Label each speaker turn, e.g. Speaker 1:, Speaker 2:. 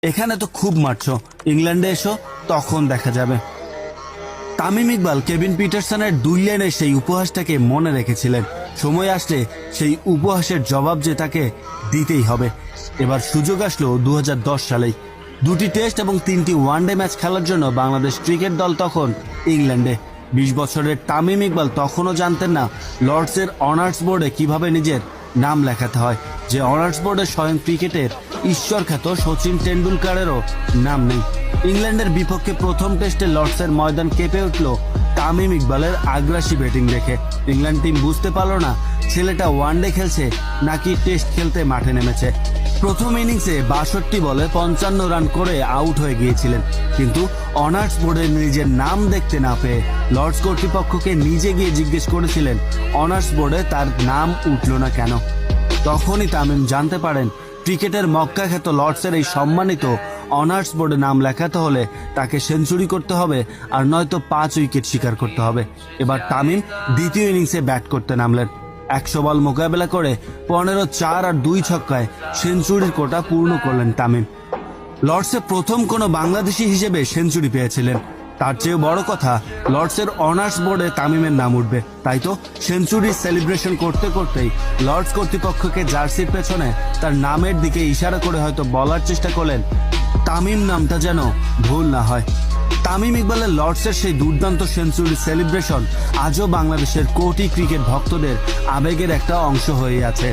Speaker 1: এখানে তো খুব মারছো, ইংল্যান্ডে এসো, তখন দেখা যাবে। তামিম ইকবাল কেভিন পিটারসনের 2 লাইনের সেই উপহাসটাকে মনে রেখেছিলেন। সময় আসলে সেই উপহাসের জবাব যে তাকে দিতেই হবে। এবার সুযোগ আসলো 2010 সালেই। 2টি টেস্ট এবং 3টি ওয়ানডে ম্যাচ খেলার জন্য বাংলাদেশ ক্রিকেট দল তখন ইংল্যান্ডে। 20 বছরের তামিম ইকবাল তখনও জানতেন না লর্ডসের অনার্স বোর্ডে কিভাবে নিজের নাম লেখাতে হয়, যে অনার্স বোর্ডে স্বয়ং ক্রিকেটের ঈশ্বর খ্যাত সচিন টেন্ডুলকারেরও নাম নেই। ইংল্যান্ডের বিপক্ষে প্রথম টেস্টে লর্ডসের ময়দান কেঁপে উঠল তামিম ইকবালের আগ্রাসী ব্যাটিং দেখে। ইংল্যান্ড টিম বুঝতে পারল না ছেলেটা ওয়ানডে খেলছে নাকি টেস্ট খেলতে মাঠে নেমেছে। প্রথম ইনিংসে 62 বলে 55 রান করে আউট হয়ে গিয়েছিলেন, কিন্তু অনার্স বোর্ডে নিজের নাম দেখতে না পেয়ে লর্ডস কর্তৃপক্ষকে নিজে গিয়ে জিজ্ঞেস করেছিলেন অনার্স বোর্ডে তার নাম উঠল না কেন। তখনই তামিম জানতে পারেন ক্রিকেটের মক্কা খ্যাত লর্ডসের এই সম্মানিত অনার্স বোর্ডে নাম লেখাতে হলে তাকে সেঞ্চুরি করতে হবে, আর নয়তো 5 উইকেট শিকার করতে হবে। এবার তামিম দ্বিতীয় ইনিংসে ব্যাট করতে নামলেন। 100 বল মোকাবেলা করে 15 4 আর 2 ছক্কায় সেঞ্চুরির কোটা পূর্ণ করলেন তামিম। লর্ডসে প্রথম কোনো বাংলাদেশি হিসেবে সেঞ্চুরি পেয়েছিলেন। তার চেয়ে বড় কথা, লর্ডসের অনার্স বোর্ডে তামিমের নাম উঠবে। তাই তো সেঞ্চুরির সেলিব্রেশন করতে করতেই লর্ডস কর্তৃপক্ষকে জার্সির পেছনে তার নামের দিকে ইশারা করে হয়তো বলার চেষ্টা করলেন তামিম নামটা যেন ভুল না হয়। তামিম ইকবালের লর্ডসের সেই দুর্দান্ত সেঞ্চুরি সেলিব্রেশন আজও বাংলাদেশের কোটি ক্রিকেট ভক্তদের আবেগের একটা অংশ হয়ে আছে।